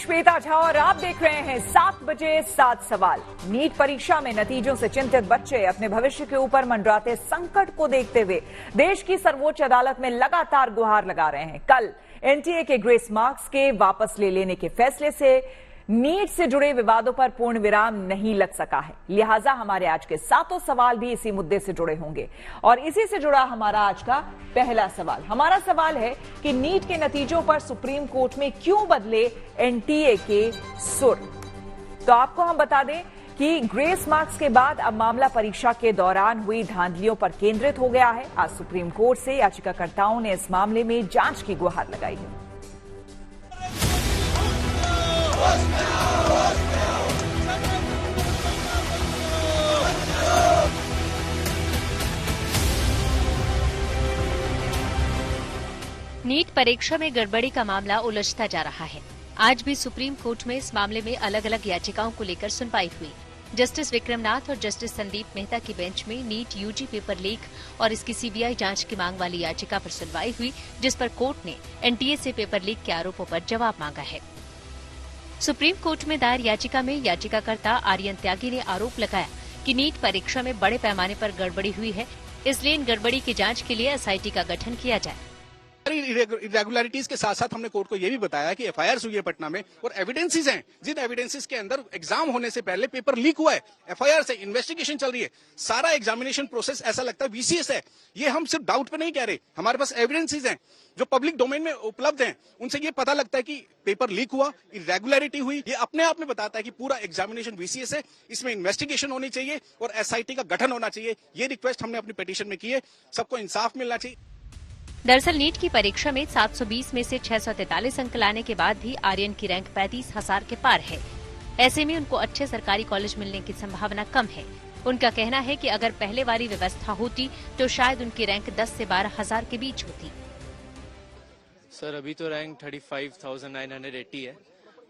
श्वेता झा और आप देख रहे हैं 7 बजे 7 सवाल। नीट परीक्षा में नतीजों से चिंतित बच्चे अपने भविष्य के ऊपर मंडराते संकट को देखते हुए देश की सर्वोच्च अदालत में लगातार गुहार लगा रहे हैं। कल एनटीए के ग्रेस मार्क्स के वापस ले लेने के फैसले से नीट से जुड़े विवादों पर पूर्ण विराम नहीं लग सका है, लिहाजा हमारे आज के 7 सवाल भी इसी मुद्दे से जुड़े होंगे। और इसी से जुड़ा हमारा आज का पहला सवाल। हमारा सवाल है कि नीट के नतीजों पर सुप्रीम कोर्ट में क्यों बदले एनटीए के सुर। तो आपको हम बता दें कि ग्रेस मार्क्स के बाद अब मामला परीक्षा के दौरान हुई धांधलियों पर केंद्रित हो गया है। आज सुप्रीम कोर्ट से याचिकाकर्ताओं ने इस मामले में जांच की गुहार लगाई है। नीट परीक्षा में गड़बड़ी का मामला उलझता जा रहा है। आज भी सुप्रीम कोर्ट में इस मामले में अलग अलग याचिकाओं को लेकर सुनवाई हुई। जस्टिस विक्रमनाथ और जस्टिस संदीप मेहता की बेंच में नीट यूजी पेपर लीक और इसकी सीबीआई जांच की मांग वाली याचिका पर सुनवाई हुई, जिस पर कोर्ट ने एनटीए से पेपर लीक के आरोपों पर जवाब मांगा है। सुप्रीम कोर्ट में दायर याचिका में याचिकाकर्ता आर्यन त्यागी ने आरोप लगाया कि नीट परीक्षा में बड़े पैमाने पर गड़बड़ी हुई है, इसलिए इन गड़बड़ी की जांच के लिए एसआईटी का गठन किया जाए। इरेगुलरिटीज के साथ साथ हमने कोर्ट को यह भी बताया कि एफआईआर हुई है पटना में और एविडेंसेस हैं, जिन एविडेंसेस के अंदर एग्जाम होने से पहले पेपर लीक हुआ है, एफआईआर से इन्वेस्टिगेशन चल रही है, सारा एग्जामिनेशन प्रोसेस ऐसा लगता है वीसीएस है। ये हम सिर्फ डाउट पे नहीं कह रहे, हमारे पास एविडेंसेस हैं जो पब्लिक डोमेन में उपलब्ध हैं, उनसे ये पता लगता है कि पेपर लीक हुआ, इरेगुलरिटी हुई। ये अपने आप में बताता है कि पूरा एग्जामिनेशन वीसीएस है, इसमें इन्वेस्टिगेशन होनी चाहिए और एसआईटी का गठन होना चाहिए। ये रिक्वेस्ट हमने अपनी पिटीशन में की है, सबको इंसाफ मिलना चाहिए। दरअसल नीट की परीक्षा में 720 में से 643 अंक लाने के बाद भी आर्यन की रैंक 35,000 के पार है। ऐसे में उनको अच्छे सरकारी कॉलेज मिलने की संभावना कम है। उनका कहना है कि अगर पहले वाली व्यवस्था होती तो शायद उनकी रैंक 10 से 12,000 के बीच होती। सर अभी तो रैंक 35,980 है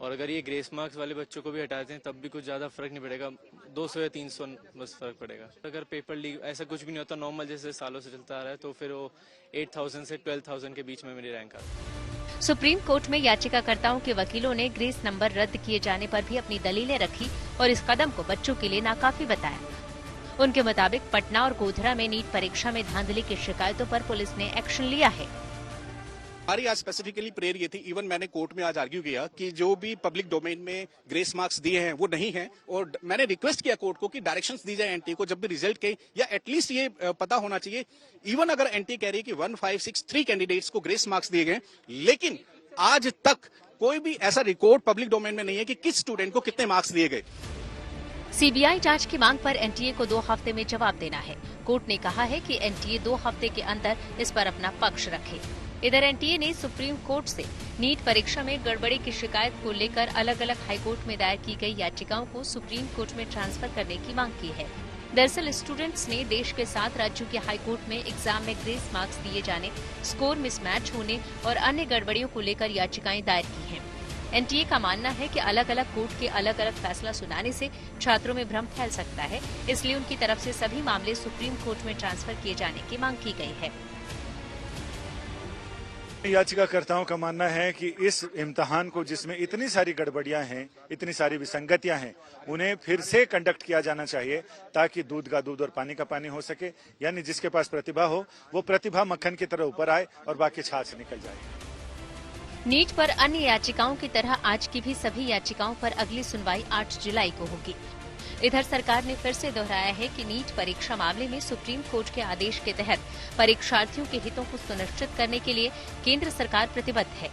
और अगर ये ग्रेस मार्क्स वाले बच्चों को भी हटा दें तब भी कुछ ज्यादा फर्क नहीं पड़ेगा, 200 या 300 बस फर्क पड़ेगा। अगर पेपर लीक ऐसा कुछ भी नहीं होता, नॉर्मल जैसे सालों से चलता आ रहा है, तो फिर वो 8,000 से 12,000 के बीच में मेरी रैंक आती। सुप्रीम कोर्ट में याचिकाकर्ताओं के वकीलों ने ग्रेस नंबर रद्द किए जाने पर भी अपनी दलीलें रखी और इस कदम को बच्चों के लिए नाकाफी बताया। उनके मुताबिक पटना और गोधरा में नीट परीक्षा में धांधली की शिकायतों पर पुलिस ने एक्शन लिया है। हमारी आज स्पेसिफिकली प्रेयर ये थी, इवन मैंने कोर्ट में आज आर्ग्यू किया कि जो भी पब्लिक डोमेन में ग्रेस मार्क्स दिए हैं वो नहीं है, और मैंने रिक्वेस्ट किया कोर्ट को कि डायरेक्शंस दी जाए एनटीए को जब भी रिजल्ट के, या एटलीस्ट ये पता होना चाहिए। इवन अगर एनटीए कह रही है कि 1563 कैंडिडेट्स को ग्रेस मार्क्स दिए गए, लेकिन आज तक कोई भी ऐसा रिकॉर्ड पब्लिक डोमेन में नहीं है कि किस स्टूडेंट को कितने मार्क्स दिए गए। सीबीआई जांच की मांग पर एनटीए को 2 हफ्ते में जवाब देना है। कोर्ट ने कहा है कि एनटीए 2 हफ्ते के अंदर इस पर अपना पक्ष रखे। इधर एनटीए ने सुप्रीम कोर्ट से नीट परीक्षा में गड़बड़ी की शिकायत को लेकर अलग अलग हाईकोर्ट में दायर की गई याचिकाओं को सुप्रीम कोर्ट में ट्रांसफर करने की मांग की है। दरअसल स्टूडेंट्स ने देश के 7 राज्यों के हाईकोर्ट में एग्जाम में ग्रेस मार्क्स दिए जाने, स्कोर मिसमैच होने और अन्य गड़बड़ियों को लेकर याचिकाएं दायर की हैं। एनटीए का मानना है कि अलग अलग कोर्ट के अलग अलग फैसला सुनाने से छात्रों में भ्रम फैल सकता है, इसलिए उनकी तरफ से सभी मामले सुप्रीम कोर्ट में ट्रांसफर किए जाने की मांग की गई है। याचिकाकर्ताओं का मानना है कि इस इम्तिहान को, जिसमें इतनी सारी गड़बड़ियां हैं, इतनी सारी विसंगतियां हैं, उन्हें फिर से कंडक्ट किया जाना चाहिए ताकि दूध का दूध और पानी का पानी हो सके। यानी जिसके पास प्रतिभा हो वो प्रतिभा मक्खन की तरह ऊपर आए और बाकी छाछ निकल जाए। नीट पर अन्य याचिकाओं की तरह आज की भी सभी याचिकाओं पर अगली सुनवाई 8 जुलाई को होगी। इधर सरकार ने फिर से दोहराया है कि नीट परीक्षा मामले में सुप्रीम कोर्ट के आदेश के तहत परीक्षार्थियों के हितों को सुनिश्चित करने के लिए केंद्र सरकार प्रतिबद्ध है।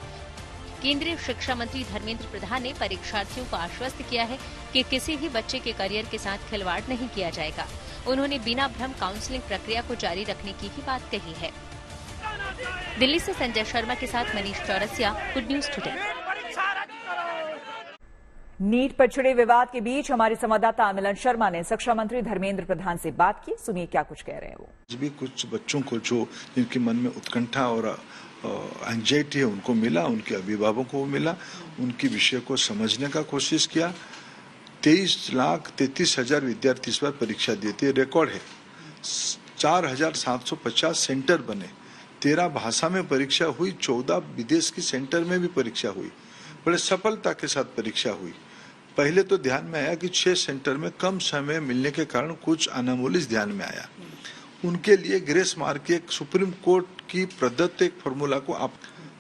केंद्रीय शिक्षा मंत्री धर्मेंद्र प्रधान ने परीक्षार्थियों को आश्वस्त किया है कि किसी भी बच्चे के करियर के साथ खिलवाड़ नहीं किया जाएगा। उन्होंने बिना भ्रम काउंसलिंग प्रक्रिया को जारी रखने की भी बात कही है। दिल्ली से संजय शर्मा के साथ Manish Chaurasia, good news today. NEET पर छिड़े विवाद के बीच हमारे संवाददाता मिलन शर्मा ने शिक्षा मंत्री धर्मेंद्र प्रधान से बात की। सुनिए क्या कुछ कह रहे हैं वो। भी कुछ बच्चों को जो जिनके मन में उत्कंठा और एंजाइटी है उनको मिला, उनके अभिभावकों को मिला, उनकी विषय को समझने का कोशिश किया। 23,33,000 विद्यार्थी इस बार परीक्षा दिए थे, रिकॉर्ड है। 4,750 सेंटर बने, 13 भाषा में परीक्षा हुई, 14 विदेश की सेंटर में भी परीक्षा हुई। बड़े सफलता के साथ परीक्षा हुई। पहले तो ध्यान में आया कि 6 सेंटर में कम समय मिलने के कारण कुछ अनामोलिस ध्यान में आया। उनके लिए ग्रेस मार्क की एक सुप्रीम कोर्ट की प्रदत्त एक फॉर्मूला को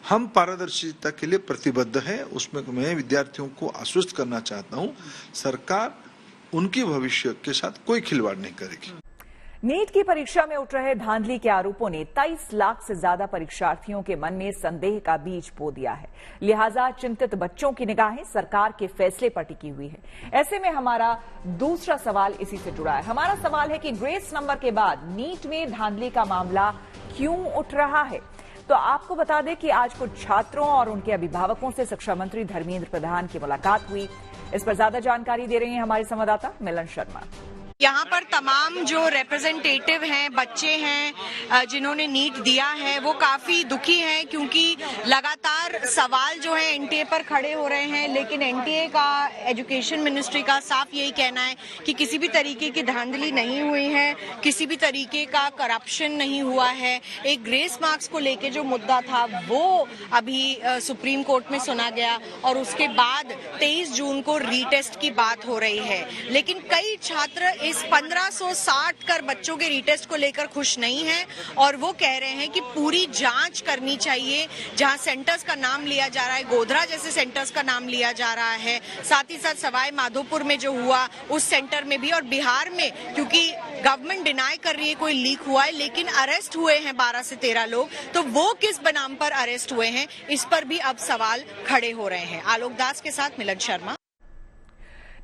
हम पारदर्शिता के लिए प्रतिबद्ध हैं। उसमें मैं विद्यार्थियों को आश्वस्त करना चाहता हूं, सरकार उनके भविष्य के साथ कोई खिलवाड़ नहीं करेगी। नीट की परीक्षा में उठ रहे धांधली के आरोपों ने 23 लाख से ज्यादा परीक्षार्थियों के मन में संदेह का बीज बो दिया है। लिहाजा चिंतित बच्चों की निगाहें सरकार के फैसले पर टिकी हुई है। ऐसे में हमारा दूसरा सवाल इसी से जुड़ा है। हमारा सवाल है कि ग्रेस नंबर के बाद नीट में धांधली का मामला क्यों उठ रहा है। तो आपको बता दें कि आज कुछ छात्रों और उनके अभिभावकों से शिक्षा मंत्री धर्मेंद्र प्रधान की मुलाकात हुई। इस पर ज्यादा जानकारी दे रही हैं हमारे संवाददाता मिलन शर्मा। यहाँ पर तमाम जो रिप्रेजेंटेटिव हैं, बच्चे हैं जिन्होंने नीट दिया है, वो काफी दुखी हैं क्योंकि लगातार सवाल जो है एनटीए पर खड़े हो रहे हैं। लेकिन एनटीए का, एजुकेशन मिनिस्ट्री का साफ यही कहना है कि किसी भी तरीके की धांधली नहीं हुई है, किसी भी तरीके का करप्शन नहीं हुआ है। एक ग्रेस मार्क्स को लेके जो मुद्दा था वो अभी सुप्रीम कोर्ट में सुना गया और उसके बाद 23 जून को रीटेस्ट की बात हो रही है। लेकिन कई छात्र इस 1560 कर बच्चों के रीटेस्ट को लेकर खुश नहीं हैं और वो कह रहे हैं कि पूरी जांच करनी चाहिए। जहां सेंटर्स का नाम लिया जा रहा है, गोधरा जैसे सेंटर्स का नाम लिया जा रहा है, साथ ही साथ सवाई माधोपुर में जो हुआ उस सेंटर में भी, और बिहार में क्योंकि गवर्नमेंट डिनाई कर रही है कोई लीक हुआ है, लेकिन अरेस्ट हुए हैं 12 से 13 लोग, तो वो किस बनाम पर अरेस्ट हुए हैं, इस पर भी अब सवाल खड़े हो रहे हैं। आलोक दास के साथ मिलन शर्मा।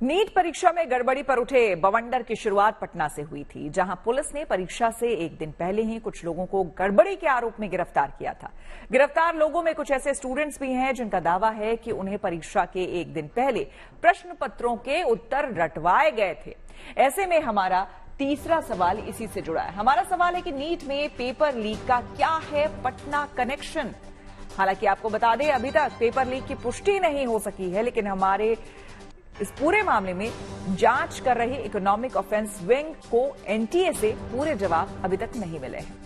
नीट परीक्षा में गड़बड़ी पर उठे बवंडर की शुरुआत पटना से हुई थी, जहां पुलिस ने परीक्षा से एक दिन पहले ही कुछ लोगों को गड़बड़ी के आरोप में गिरफ्तार किया था। गिरफ्तार लोगों में कुछ ऐसे स्टूडेंट्स भी हैं जिनका दावा है कि उन्हें परीक्षा के एक दिन पहले प्रश्न पत्रों के उत्तर रटवाए गए थे। ऐसे में हमारा तीसरा सवाल इसी से जुड़ा है। हमारा सवाल है कि नीट में पेपर लीक का क्या है पटना कनेक्शन। हालांकि आपको बता दें, अभी तक पेपर लीक की पुष्टि नहीं हो सकी है, लेकिन हमारे इस पूरे मामले में जांच कर रही इकोनॉमिक ऑफेंस विंग को एनटीए से पूरे जवाब अभी तक नहीं मिले हैं।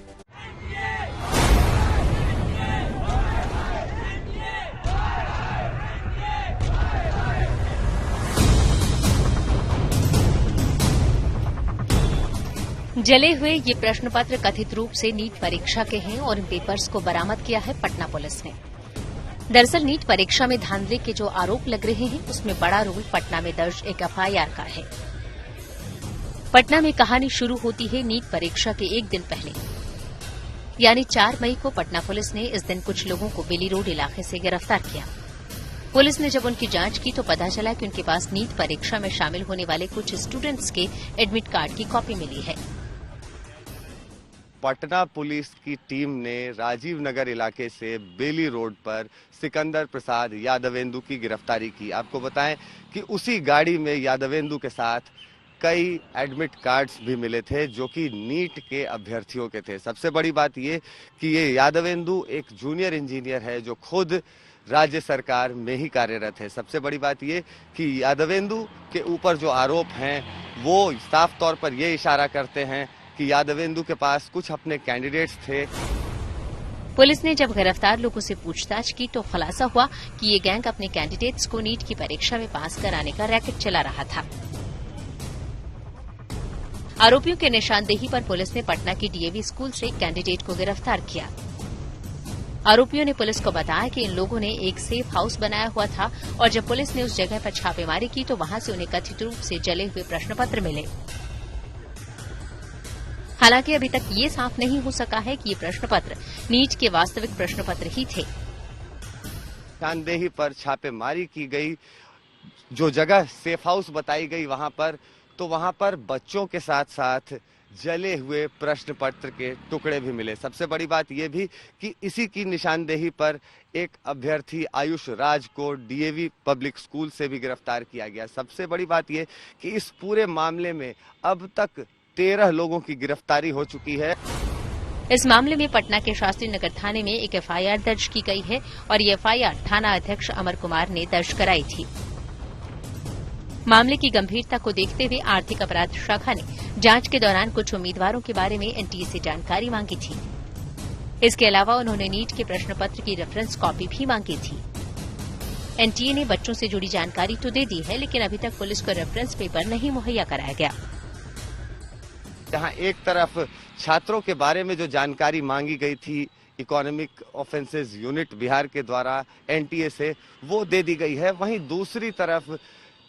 जले हुए ये प्रश्न पत्र कथित रूप से नीट परीक्षा के हैं और इन पेपर्स को बरामद किया है पटना पुलिस ने। दरअसल नीट परीक्षा में धांधली के जो आरोप लग रहे हैं उसमें बड़ा रोल पटना में दर्ज एक एफआईआर का है। पटना में कहानी शुरू होती है नीट परीक्षा के एक दिन पहले, यानी 4 मई को पटना पुलिस ने इस दिन कुछ लोगों को बेली रोड इलाके से गिरफ्तार किया। पुलिस ने जब उनकी जांच की तो पता चला कि उनके पास नीट परीक्षा में शामिल होने वाले कुछ स्टूडेंट्स के एडमिट कार्ड की कॉपी मिली है। पटना पुलिस की टीम ने राजीव नगर इलाके से बेली रोड पर सिकंदर प्रसाद यादवेंदु की गिरफ्तारी की। आपको बताएं कि उसी गाड़ी में यादवेंदु के साथ कई एडमिट कार्ड्स भी मिले थे जो कि नीट के अभ्यर्थियों के थे। सबसे बड़ी बात ये कि ये यादवेंदु एक जूनियर इंजीनियर है जो खुद राज्य सरकार में ही कार्यरत है। सबसे बड़ी बात ये कि यादवेंदु के ऊपर जो आरोप हैं वो साफ तौर पर ये इशारा करते हैं कि यादवेंदु के पास कुछ अपने कैंडिडेट्स थे। पुलिस ने जब गिरफ्तार लोगों से पूछताछ की तो खुलासा हुआ कि ये गैंग अपने कैंडिडेट्स को नीट की परीक्षा में पास कराने का रैकेट चला रहा था। आरोपियों के निशानदेही पर पुलिस ने पटना की डीएवी स्कूल से एक कैंडिडेट को गिरफ्तार किया। आरोपियों ने पुलिस को बताया कि इन लोगों ने एक सेफ हाउस बनाया हुआ था और जब पुलिस ने उस जगह पर छापेमारी की तो वहां से उन्हें कथित रूप से जले हुए प्रश्न पत्र मिले। हालांकि अभी तक ये साफ नहीं हो सका है कि ये प्रश्न पत्र नीट के वास्तविक प्रश्न पत्र ही थे। निशानदेही पर छापेमारी की गई, जो जगह सेफ हाउस बताई गई वहां पर बच्चों के साथ साथ जले हुए प्रश्न पत्र के टुकड़े भी मिले। सबसे बड़ी बात यह भी कि इसी की निशानदेही पर एक अभ्यर्थी आयुष राज को डीएवी पब्लिक स्कूल से भी गिरफ्तार किया गया। सबसे बड़ी बात यह कि इस पूरे मामले में अब तक 13 लोगों की गिरफ्तारी हो चुकी है। इस मामले में पटना के शास्त्री नगर थाने में एक एफआईआर दर्ज की गई है और ये एफआईआर थाना अध्यक्ष अमर कुमार ने दर्ज कराई थी। मामले की गंभीरता को देखते हुए आर्थिक अपराध शाखा ने जांच के दौरान कुछ उम्मीदवारों के बारे में एनटीए से जानकारी मांगी थी। इसके अलावा उन्होंने नीट के प्रश्न पत्र की रेफरेंस कॉपी भी मांगी थी। एनटीए ने बच्चों से जुड़ी जानकारी तो दे दी है, लेकिन अभी तक पुलिस को रेफरेंस पेपर नहीं मुहैया कराया गया। जहां एक तरफ छात्रों के बारे में जो जानकारी मांगी गई थी इकोनॉमिक ऑफेंसेस यूनिट बिहार के द्वारा एनटीए से, वो दे दी गई है, वहीं दूसरी तरफ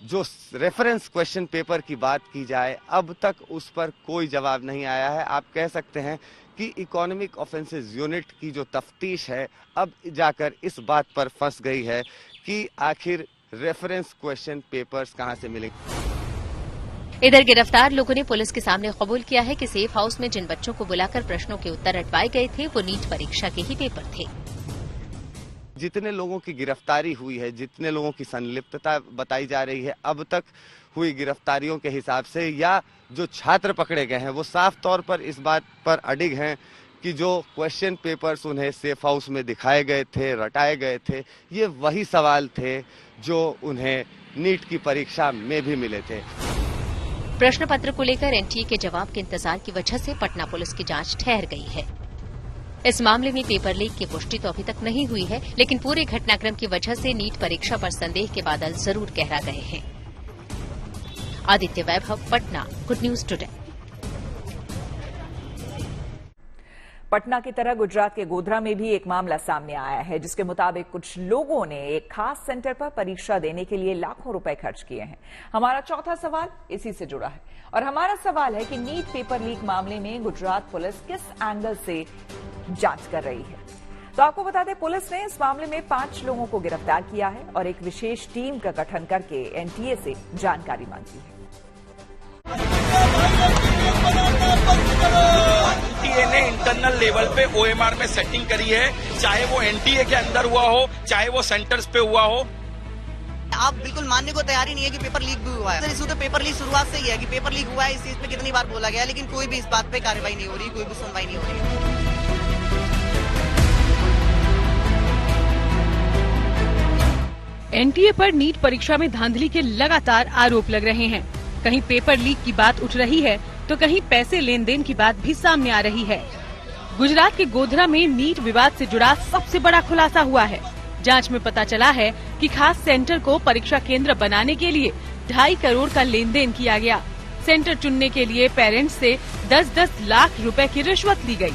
जो रेफरेंस क्वेश्चन पेपर की बात की जाए, अब तक उस पर कोई जवाब नहीं आया है। आप कह सकते हैं कि इकोनॉमिक ऑफेंसेस यूनिट की जो तफ्तीश है अब जाकर इस बात पर फंस गई है कि आखिर रेफरेंस क्वेश्चन पेपर्स कहां से मिलेंगे। इधर गिरफ्तार लोगों ने पुलिस के सामने कबूल किया है कि सेफ हाउस में जिन बच्चों को बुलाकर प्रश्नों के उत्तर रटवाए गए थे वो नीट परीक्षा के ही पेपर थे। जितने लोगों की गिरफ्तारी हुई है, जितने लोगों की संलिप्तता बताई जा रही है अब तक हुई गिरफ्तारियों के हिसाब से, या जो छात्र पकड़े गए हैं वो साफ तौर पर इस बात पर अडिग हैं कि जो क्वेश्चन पेपर्स उन्हें सेफ हाउस में दिखाए गए थे, रटाए गए थे, ये वही सवाल थे जो उन्हें नीट की परीक्षा में भी मिले थे। प्रश्न पत्र को लेकर एनटीए के जवाब के इंतजार की वजह से पटना पुलिस की जांच ठहर गई है। इस मामले में पेपर लीक की पुष्टि तो अभी तक नहीं हुई है, लेकिन पूरे घटनाक्रम की वजह से नीट परीक्षा पर संदेह के बादल जरूर गहरा गए हैं। Aditya Vaibhav, Patna, good news today. Patna की तरह गुजरात के गोधरा में भी एक मामला सामने आया है, जिसके मुताबिक कुछ लोगों ने एक खास सेंटर पर परीक्षा देने के लिए लाखों रुपए खर्च किए हैं। हमारा चौथा सवाल इसी से जुड़ा है और हमारा सवाल है कि नीट पेपर लीक मामले में गुजरात पुलिस किस एंगल से जांच कर रही है। तो आपको बता दें, पुलिस ने इस मामले में 5 लोगों को गिरफ्तार किया है और एक विशेष टीम का गठन करके एनटीए से जानकारी मांगी है। एनटीए ने इंटरनल लेवल पे ओएमआर में सेटिंग करी है, चाहे वो एनटीए के अंदर हुआ हो, चाहे वो सेंटर्स पे हुआ हो। आप बिल्कुल मानने को तैयार ही नहीं है कि पेपर लीक भी हुआ है। इशू तो पेपर लीक शुरुआत से ही है कि पेपर लीक हुआ है, इस चीज पे कितनी बार बोला गया, लेकिन कोई भी इस बात पे कार्रवाई नहीं हो रही, कोई भी सुनवाई नहीं हो रही है। एनटीए पर नीट परीक्षा में धांधली के लगातार आरोप लग रहे हैं। कहीं पेपर लीक की बात उठ रही है तो कहीं पैसे लेन देन की बात भी सामने आ रही है। गुजरात के गोधरा में नीट विवाद से जुड़ा सबसे बड़ा खुलासा हुआ है। जांच में पता चला है कि खास सेंटर को परीक्षा केंद्र बनाने के लिए 2.5 करोड़ का लेन देन किया गया। सेंटर चुनने के लिए पेरेंट्स से 10-10 लाख रुपए की रिश्वत ली गई।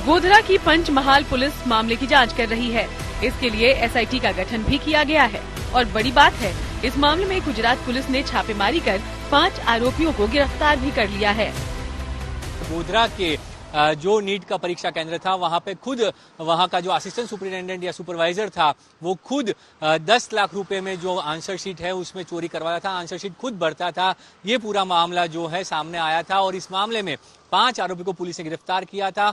गोधरा की पंचमहाल पुलिस मामले की जांच कर रही है। इसके लिए एसआईटी का गठन भी किया गया है और बड़ी बात है, इस मामले में गुजरात पुलिस ने छापेमारी कर 5 आरोपियों को गिरफ्तार भी कर लिया है। गोधरा के जो नीट का परीक्षा केंद्र था, वहां पे खुद वहां का जो असिस्टेंट सुपरिटेंडेंट या सुपरवाइजर था, वो खुद 10 लाख रुपए में जो आंसर शीट है उसमें चोरी करवाया था, आंसर शीट खुद भरता था। ये पूरा मामला जो है सामने आया था और इस मामले में 5 आरोपी को पुलिस ने गिरफ्तार किया था।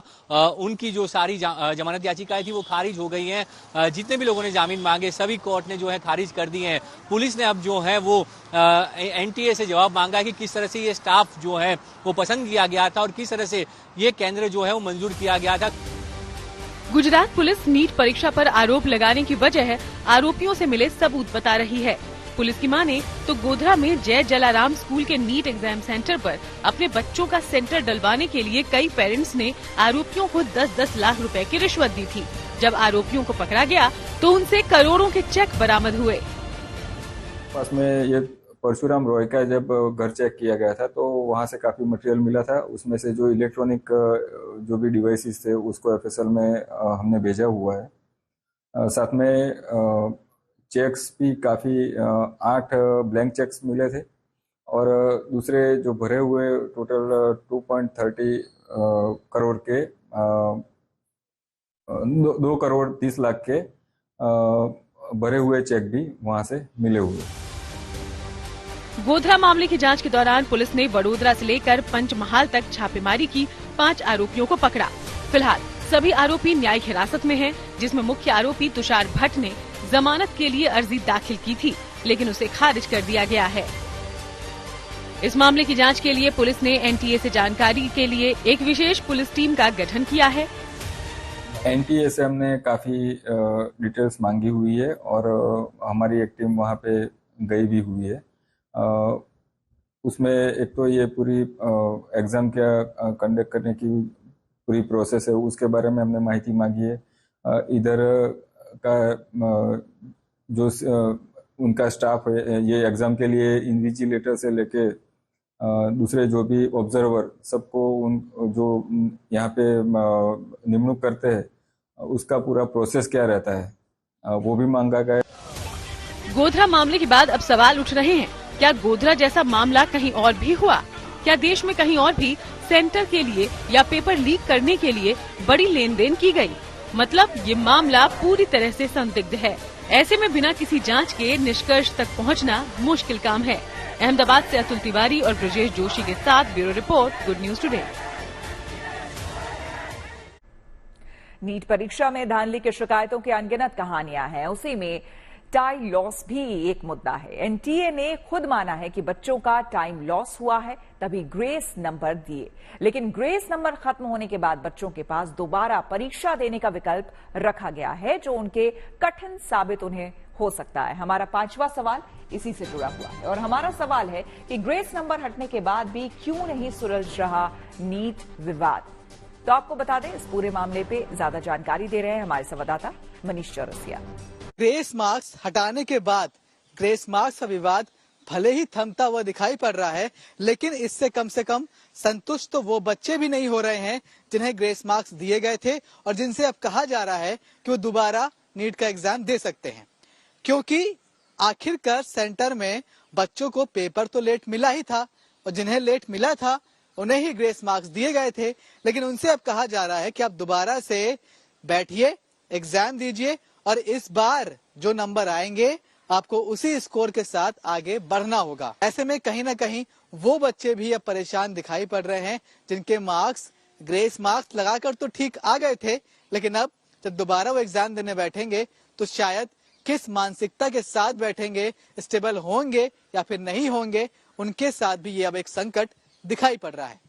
उनकी जो सारी जमानत याचिकाएं थी वो खारिज हो गई हैं। जितने भी लोगों ने जामीन मांगे सभी कोर्ट ने जो है खारिज कर दी हैं। पुलिस ने अब जो है वो एनटीए से जवाब मांगा है कि किस तरह से ये स्टाफ जो है वो पसंद किया गया था और किस तरह से ये केंद्र जो है वो मंजूर किया गया था। गुजरात पुलिस नीट परीक्षा पर आरोप लगाने की वजह आरोपियों से मिले सबूत बता रही है। पुलिस की माने तो गोधरा में जय जलाराम स्कूल के नीट एग्जाम सेंटर पर अपने बच्चों का सेंटर डलवाने के लिए कई पेरेंट्स ने आरोपियों को 10-10 लाख रुपए की रिश्वत दी थी। जब आरोपियों को पकड़ा गया तो उनसे करोड़ों के चेक बरामद हुए। पास में ये परशुराम रॉय का जब घर चेक किया गया था तो वहाँ से काफी मटेरियल मिला था। उसमें से जो इलेक्ट्रॉनिक जो भी डिवाइसेस थे उसको एफएसएल में हमने भेजा हुआ है। साथ में चेक्स भी काफी 8 ब्लैंक चेक्स मिले थे और दूसरे जो भरे हुए टोटल 2.30 करोड़ के 2 करोड़ 30 लाख के भरे हुए चेक भी वहां से मिले हुए। गोधरा मामले की जांच के दौरान पुलिस ने वडोदरा से लेकर पंचमहाल तक छापेमारी की, 5 आरोपियों को पकड़ा। फिलहाल सभी आरोपी न्यायिक हिरासत में हैं, जिसमें मुख्य आरोपी तुषार भट्ट ने जमानत के लिए अर्जी दाखिल की थी, लेकिन उसे खारिज कर दिया गया है। इस मामले की जांच के लिए पुलिस ने एनटीए से जानकारी के लिए एक विशेष पुलिस टीम का गठन किया है। एनटीए से हमने काफी डिटेल्स मांगी हुई है और हमारी एक टीम वहां पे गई भी हुई है। उसमें एक तो ये पूरी एग्जाम क्या कंडक्ट करने की पूरी प्रोसेस है, उसके बारे में हमने माहिती मांगी है। इधर का जो उनका स्टाफ है, ये एग्जाम के लिए इन्विजिलेटर से लेके दूसरे जो भी ऑब्जर्वर सबको उन जो यहाँ पे निमणूक करते हैं उसका पूरा प्रोसेस क्या रहता है वो भी मांगा गया। गोधरा मामले के बाद अब सवाल उठ रहे हैं, क्या गोधरा जैसा मामला कहीं और भी हुआ? क्या देश में कहीं और भी सेंटर के लिए या पेपर लीक करने के लिए बड़ी लेन देन की गई? मतलब ये मामला पूरी तरह से संदिग्ध है। ऐसे में बिना किसी जांच के निष्कर्ष तक पहुंचना मुश्किल काम है। अहमदाबाद से अतुल तिवारी और ब्रजेश जोशी के साथ bureau report, good news today. NEET परीक्षा में धांधली की शिकायतों की अनगिनत कहानियां हैं, उसी में टाइम लॉस भी एक मुद्दा है। एनटीए ने खुद माना है कि बच्चों का टाइम लॉस हुआ है, तभी ग्रेस नंबर दिए। लेकिन ग्रेस नंबर खत्म होने के बाद बच्चों के पास दोबारा परीक्षा देने का विकल्प रखा गया है, जो उनके कठिन साबित उन्हें हो सकता है। हमारा 5वां सवाल इसी से जुड़ा हुआ है और हमारा सवाल है कि ग्रेस नंबर हटने के बाद भी क्यों नहीं सुलझ रहा नीट विवाद। तो आपको बता दें, इस पूरे मामले पे ज्यादा जानकारी दे रहे हैं हमारे संवाददाता मनीष चौरसिया। ग्रेस मार्क्स हटाने के बाद ग्रेस मार्क्स का विवाद भले ही थमता हुआ दिखाई पड़ रहा है, लेकिन इससे कम से कम संतुष्ट तो वो बच्चे भी नहीं हो रहे हैं जिन्हें ग्रेस मार्क्स दिए गए थे और जिनसे अब कहा जा रहा है कि वो दोबारा नीट का एग्जाम दे सकते हैं, क्योंकि आखिरकार सेंटर में बच्चों को पेपर तो लेट मिला ही था और जिन्हें लेट मिला था उन्हें ही ग्रेस मार्क्स दिए गए थे। लेकिन उनसे अब कहा जा रहा है कि आप दोबारा से बैठिए, एग्जाम दीजिए और इस बार जो नंबर आएंगे आपको उसी स्कोर के साथ आगे बढ़ना होगा। ऐसे में कहीं ना कहीं वो बच्चे भी अब परेशान दिखाई पड़ रहे हैं जिनके मार्क्स ग्रेस मार्क्स लगाकर तो ठीक आ गए थे, लेकिन अब जब दोबारा वो एग्जाम देने बैठेंगे तो शायद किस मानसिकता के साथ बैठेंगे, स्टेबल होंगे या फिर नहीं होंगे, उनके साथ भी ये अब एक संकट दिखाई पड़ रहा है।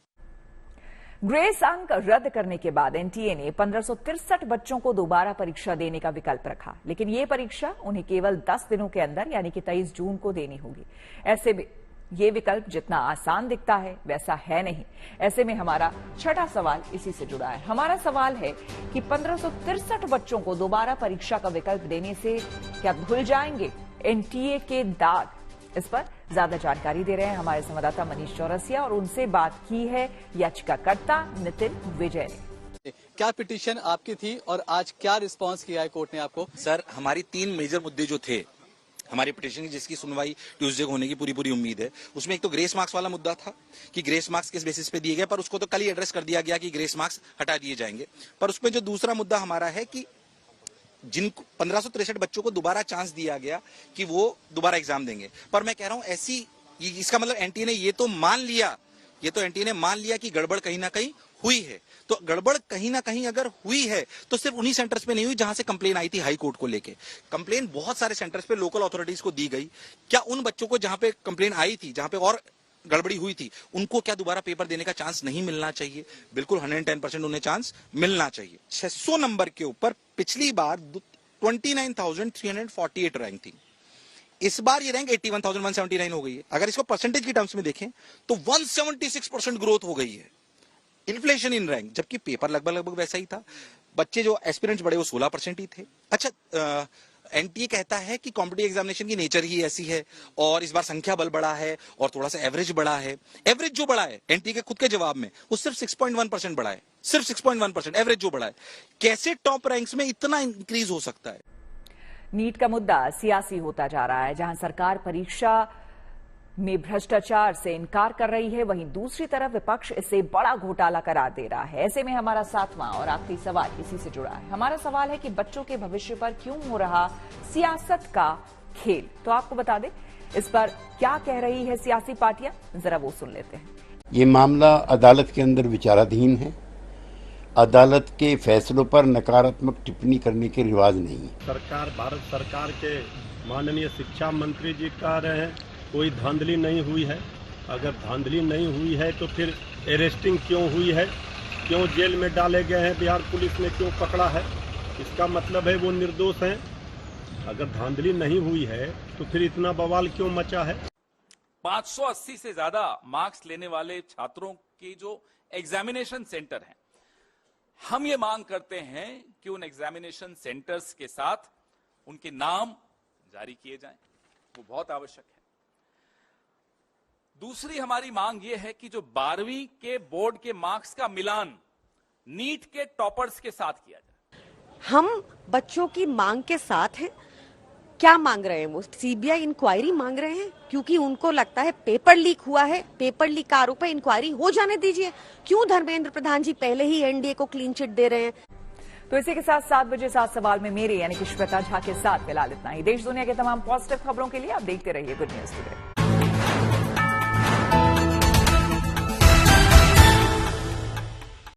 ग्रेस अंक रद्द करने के बाद एनटीए ने 1563 बच्चों को दोबारा परीक्षा देने का विकल्प रखा, लेकिन ये परीक्षा उन्हें केवल 10 दिनों के अंदर यानी कि 23 जून को देनी होगी। ऐसे में ये विकल्प जितना आसान दिखता है वैसा है नहीं। ऐसे में हमारा 6वां सवाल इसी से जुड़ा है। हमारा सवाल है कि 1563 बच्चों को दोबारा परीक्षा का विकल्प देने से क्या धुल जाएंगे एनटीए के दाग? इस पर ज्यादा जानकारी दे रहे हैं हमारे संवाददाता मनीष चौरसिया और उनसे बात की है याचिकाकर्ता नितिन विजय ने। क्या पिटीशन आपकी थी और आज क्या रिस्पांस किया है कोर्ट ने आपको? सर, हमारी 3 मेजर मुद्दे जो थे हमारी पिटीशन की, जिसकी सुनवाई ट्यूसडे को होने की पूरी उम्मीद है, उसमें एक तो ग्रेस मार्क्स वाला मुद्दा था कि ग्रेस मार्क्स किस बेसिस पे दिए गए, पर उसको तो कल ही एड्रेस कर दिया गया कि ग्रेस मार्क्स हटा दिए जाएंगे। पर उसमें जो दूसरा मुद्दा हमारा है कि जिन 1563 बच्चों को दोबारा चांस दिया गया कि वो दोबारा एग्जाम देंगे, पर मैं कह रहा हूं ऐसी, इसका मतलब एनटीए ने ये तो मान लिया, कि गड़बड़ कहीं ना कहीं हुई है। तो गड़बड़ कहीं ना कहीं अगर हुई है तो सिर्फ उन्हीं सेंटर्स पे नहीं हुई जहां से कंप्लेन आई थी हाई कोर्ट को लेके। कंप्लेन बहुत सारे सेंटर्स पे लोकल अथॉरिटीज को दी गई। क्या उन बच्चों को जहां पे कंप्लेन आई थी, जहां पे और गड़बड़ी हुई थी, उनको क्या दोबारा पेपर देने का चांस नहीं मिलना चाहिए? बिल्कुल 110% उन्हें चांस मिलना चाहिए। 600 नंबर के ऊपर पिछली बार 29,348 रैंक थी, इस बार ये रैंक 81,179 हो गई है। अगर इसको परसेंटेज की टर्म्स में देखें तो 176% ग्रोथ हो गई है, इन्फ्लेशन इन रैंक, जबकि पेपर लगभग वैसा ही था। बच्चे जो एस्पिरेंट्स बड़े वो 16% ही थे। अच्छा, एनटीए कहता है कि कॉम्पिटिटिव एग्जामिनेशन की नेचर ही ऐसी है और इस बार संख्या बल बढ़ा है और थोड़ा सा एवरेज बढ़ा है। एवरेज जो बढ़ा है एनटीए के खुद के जवाब में वो सिर्फ 6.1% बढ़ा है, सिर्फ 6.1% एवरेज जो बढ़ा है। कैसे टॉप रैंक्स में इतना इंक्रीज हो सकता है? नीट का मुद्दा सियासी होता जा रहा है। जहां सरकार परीक्षा में भ्रष्टाचार से इनकार कर रही है, वहीं दूसरी तरफ विपक्ष इसे बड़ा घोटाला करार दे रहा है। ऐसे में हमारा 7वां और आखिरी सवाल इसी से जुड़ा है। हमारा सवाल है कि बच्चों के भविष्य पर क्यों हो रहा सियासत का खेल? तो आपको बता दें इस पर क्या कह रही है सियासी पार्टियां, जरा वो सुन लेते हैं। ये मामला अदालत के अंदर विचाराधीन है। अदालत के फैसलों पर नकारात्मक टिप्पणी करने के रिवाज नहीं है। सरकार, भारत सरकार के माननीय शिक्षा मंत्री जी कह रहे हैं कोई धांधली नहीं हुई है। अगर धांधली नहीं हुई है तो फिर अरेस्टिंग क्यों हुई है, क्यों जेल में डाले गए हैं, बिहार पुलिस ने क्यों पकड़ा है? इसका मतलब है वो निर्दोष हैं। अगर धांधली नहीं हुई है तो फिर इतना बवाल क्यों मचा है? 580 से ज्यादा मार्क्स लेने वाले छात्रों के जो एग्जामिनेशन सेंटर हैं, हम ये मांग करते हैं कि उन एग्जामिनेशन सेंटर्स के साथ उनके नाम, जारी किए जाएं, वो बहुत आवश्यक है। दूसरी हमारी मांग ये है कि जो 12वीं के बोर्ड के मार्क्स का मिलान नीट के टॉपर्स के साथ किया जाए। हम बच्चों की मांग के साथ हैं। क्या मांग रहे हैं वो? सीबीआई इंक्वायरी मांग रहे हैं क्योंकि उनको लगता है पेपर लीक हुआ है। पेपर लीक का आरोप है, इंक्वायरी हो जाने दीजिए। क्यों धर्मेंद्र प्रधान जी पहले ही एनडीए को क्लीन चिट दे रहे हैं? तो इसी के साथ 7 बजे 7 सवाल में मेरे यानी कि श्वेता झा के साथ फिलहाल इतना ही। देश दुनिया के तमाम पॉजिटिव खबरों के लिए आप देखते रहिए गुड न्यूज टुडे।